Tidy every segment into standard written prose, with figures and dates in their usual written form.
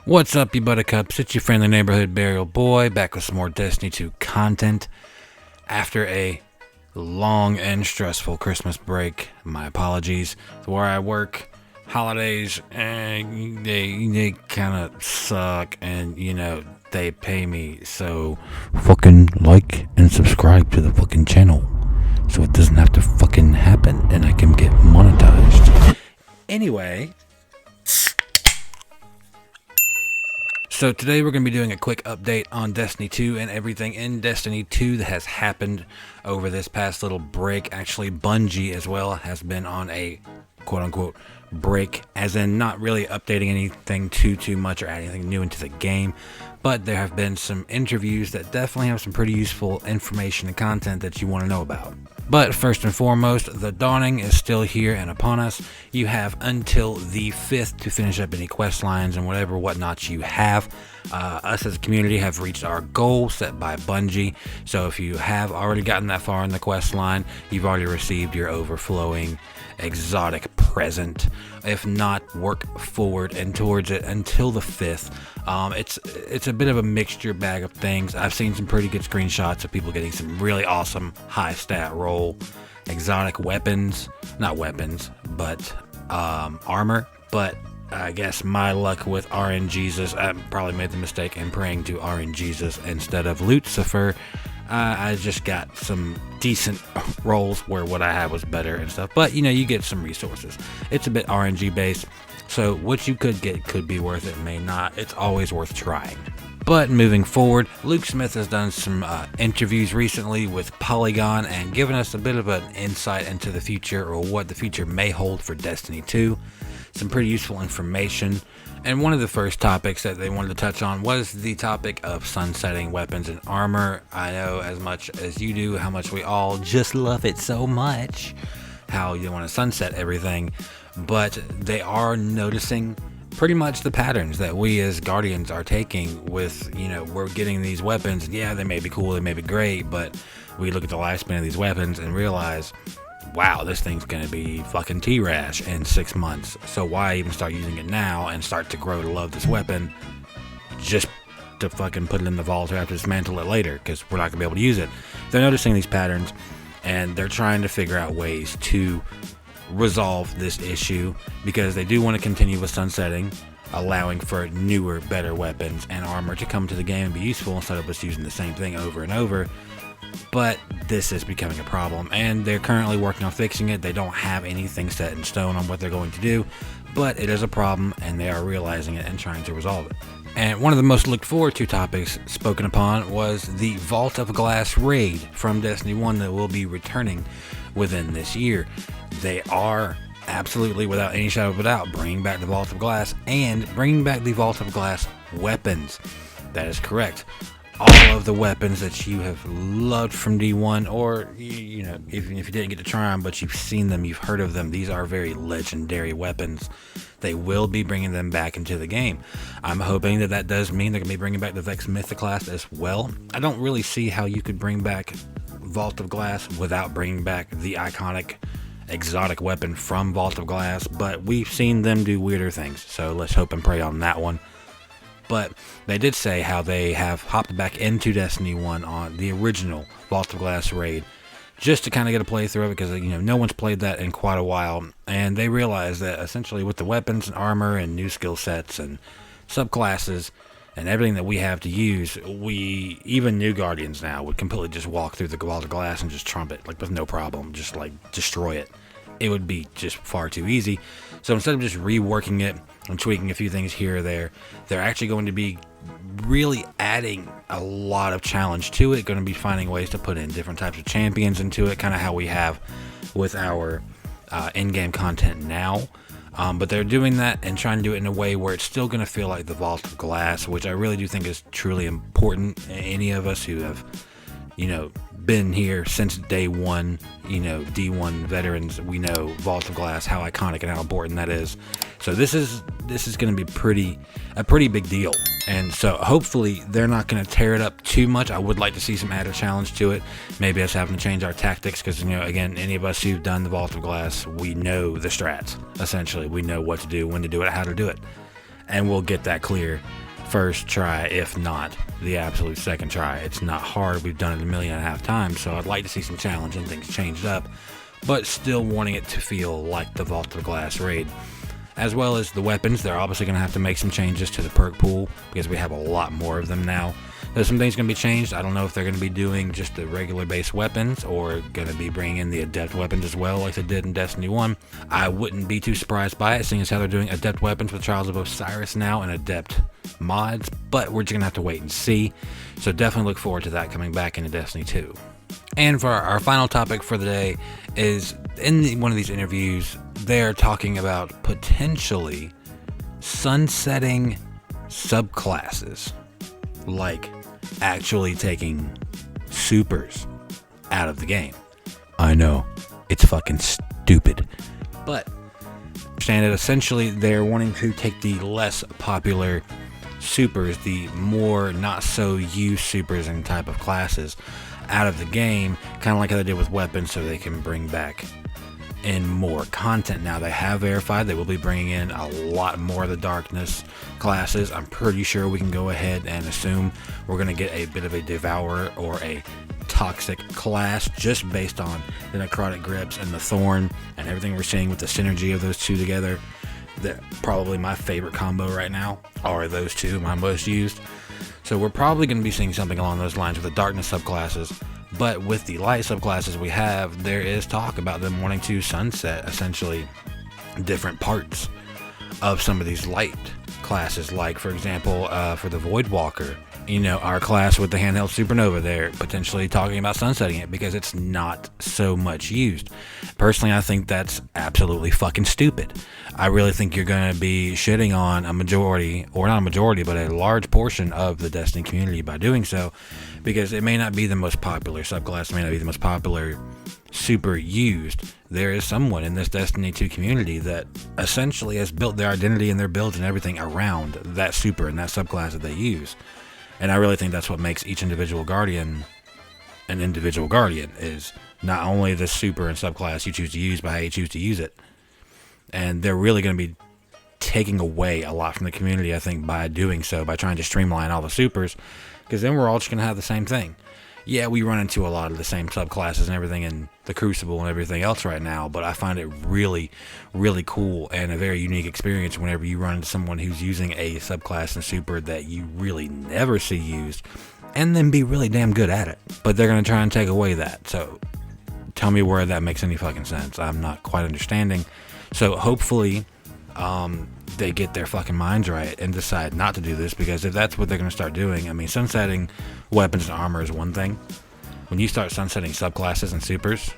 What's up, you buttercups? It's your friendly neighborhood burial boy, back with some more Destiny 2 content. After a long and stressful Christmas break, my apologies. Where I work, holidays, they kind of suck, and they pay me, so fucking like and subscribe to the fucking channel so it doesn't have to fucking happen and I can get monetized. Anyway, so today we're going to be doing a quick update on Destiny 2 and everything in Destiny 2 that has happened over this past little break. Actually, Bungie as well has been on a quote-unquote break, as in not really updating anything too much or adding anything new into the game. But there have been some interviews that definitely have some pretty useful information and content that you want to know about. But first and foremost, the dawning is still here and upon us. You have until the 5th to finish up any quest lines and whatnot you have. Us as a community have reached our goal set by Bungie. So if you have already gotten that far in the quest line, you've already received your overflowing exotic present. If not, work forward and towards it until the 5th. It's a bit of a mixture bag of things. I've seen some pretty good screenshots of people getting some really awesome high stat roll exotic weapons, not weapons, but armor. But I guess my luck with RNGesus, I probably made the mistake in praying to RNGesus instead of Lucifer. I just got some decent rolls where what I had was better and stuff. But, you get some resources. It's a bit RNG based. So what you could get could be worth it, may not. It's always worth trying. But moving forward, Luke Smith has done some interviews recently with Polygon and given us a bit of an insight into the future, or what the future may hold for Destiny 2. Some pretty useful information. And one of the first topics that they wanted to touch on was the topic of sunsetting weapons and armor. I know as much as you do how much we all just love it so much, how you want to sunset everything, but they are noticing pretty much the patterns that we as Guardians are taking with, we're getting these weapons, and yeah, they may be cool, they may be great, but we look at the lifespan of these weapons and realize, wow, this thing's gonna be fucking T-Rash in 6 months. So why even start using it now and start to grow to love this weapon just to fucking put it in the vault or have to dismantle it later, because we're not gonna be able to use it. They're noticing these patterns and they're trying to figure out ways to resolve this issue, because they do want to continue with sunsetting, allowing for newer, better weapons and armor to come to the game and be useful instead of us using the same thing over and over. But this is becoming a problem, and they're currently working on fixing it. They don't have anything set in stone on what they're going to do, but it is a problem, and they are realizing it and trying to resolve it. And one of the most looked forward to topics spoken upon was the Vault of Glass raid from Destiny 1 that will be returning within this year. They are absolutely, without any shadow of a doubt, bringing back the Vault of Glass and bringing back the Vault of Glass weapons. That is correct. All of the weapons that you have loved from D1, or even if you didn't get to try them, but you've seen them, you've heard of them, these are very legendary weapons. They will be bringing them back into the game. I'm hoping that does mean they're going to be bringing back the Vex Mythoclast as well. I don't really see how you could bring back Vault of Glass without bringing back the iconic exotic weapon from Vault of Glass, but we've seen them do weirder things, so let's hope and pray on that one. But they did say how they have hopped back into Destiny 1 on the original Vault of Glass raid, just to kind of get a playthrough of it, because no one's played that in quite a while, and they realized that essentially with the weapons and armor and new skill sets and subclasses and everything that we have to use, we, even new Guardians now, would completely just walk through the Vault of Glass and just trump it, like with no problem, just like destroy it. It would be just far too easy. So instead of just reworking it and tweaking a few things here or there, they're actually going to be really adding a lot of challenge to it. Going to be finding ways to put in different types of champions into it, kind of how we have with our in-game content now. But they're doing that and trying to do it in a way where it's still going to feel like the Vault of Glass, which I really do think is truly important. Any of us who have, been here since day one, D1 veterans, we know Vault of Glass, how iconic and how important that is. So this is going to be a pretty big deal, and so hopefully they're not going to tear it up too much. I would like to see some added challenge to it, maybe us having to change our tactics, because again, any of us who've done the Vault of Glass, we know the strats. Essentially, we know what to do, when to do it, how to do it. and we'll get that clear first try, if not the absolute second try. It's not hard. We've done it 1.5 million times, so I'd like to see some challenge and things changed up, but still wanting it to feel like the Vault of Glass raid. As well as the weapons, they're obviously going to have to make some changes to the perk pool because we have a lot more of them now. There's some things going to be changed. I don't know if they're going to be doing just the regular base weapons or going to be bringing in the adept weapons as well like they did in Destiny 1. I wouldn't be too surprised by it, seeing as how they're doing adept weapons with Trials of Osiris now and adept mods, but we're just going to have to wait and see. So definitely look forward to that coming back into Destiny 2. And for our final topic for the day is, in one of these interviews, they're talking about potentially sunsetting subclasses, like actually taking supers out of the game. I know, it's fucking stupid, but understand it. Essentially, they're wanting to take the less popular supers, the more not so used supers and type of classes out of the game, kind of like how they did with weapons, so they can bring back in more content. Now they have verified they will be bringing in a lot more of the darkness classes. I'm pretty sure we can go ahead and assume we're going to get a bit of a devourer or a toxic class just based on the necrotic grips and the thorn and everything we're seeing with the synergy of those two together. That probably my favorite combo right now are those two, my most used. So we're probably going to be seeing something along those lines with the darkness subclasses. But with the light subclasses we have, there is talk about them wanting to sunset essentially different parts of some of these light classes. Like, for example, for the Voidwalker, you know, our class with the handheld supernova, they're potentially talking about sunsetting it because it's not so much used. Personally, I think that's absolutely fucking stupid. I really think you're going to be shitting on a majority, or not a majority, but a large portion of the Destiny community by doing so, because it may not be the most popular subclass, it may not be the most popular super used. There is someone in this Destiny 2 community that essentially has built their identity and their builds and everything around that super and that subclass that they use. And I really think that's what makes each individual guardian an individual guardian, is not only the super and subclass you choose to use, but how you choose to use it. And they're really going to be taking away a lot from the community, I think, by doing so, by trying to streamline all the supers, because then we're all just going to have the same thing. Yeah, we run into a lot of the same subclasses and everything in the Crucible and everything else right now, but I find it really, really cool and a very unique experience whenever you run into someone who's using a subclass and super that you really never see used, and then be really damn good at it. But they're going to try and take away that, so tell me where that makes any fucking sense. I'm not quite understanding. So hopefully they get their fucking minds right and decide not to do this, because if that's what they're going to start doing, I mean, sunsetting weapons and armor is one thing. When you start sunsetting subclasses and supers,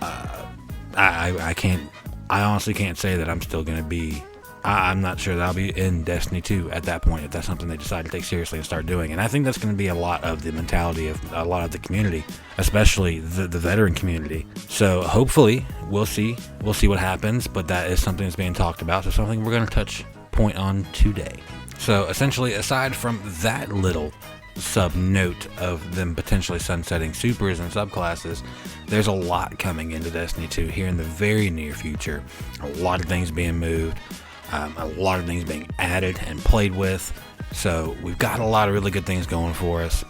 I honestly can't say that I'm still going to be, I'm not sure that I'll be in Destiny 2 at that point, if that's something they decide to take seriously and start doing. And I think that's going to be a lot of the mentality of a lot of the community, especially the veteran community. So hopefully we'll see what happens, but that is something that's being talked about, so something we're going to touch point on today. So essentially, aside from that little sub note of them potentially sunsetting supers and subclasses, there's a lot coming into Destiny 2 here in the very near future. A lot of things being moved, a lot of things being added and played with. So we've got a lot of really good things going for us.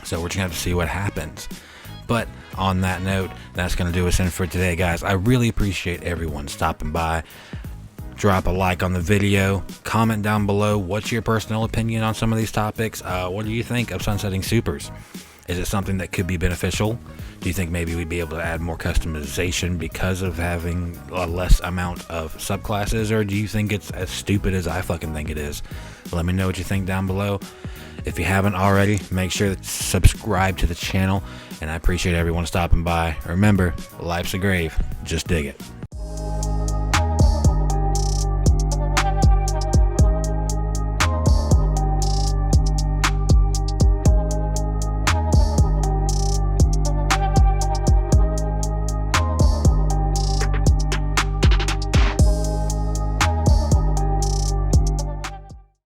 So we're just gonna have to see what happens. But on that note, that's gonna do us in for today, guys. I really appreciate everyone stopping by. Drop a like on the video, comment down below what's your personal opinion on some of these topics. What do you think of sunsetting supers? Is it something that could be beneficial? Do you think maybe we'd be able to add more customization because of having a less amount of subclasses, or do you think it's as stupid as I fucking think it is? Let me know what you think down below. If you haven't already, make sure to subscribe to the channel, and I appreciate everyone stopping by. Remember, life's a grave, just dig it.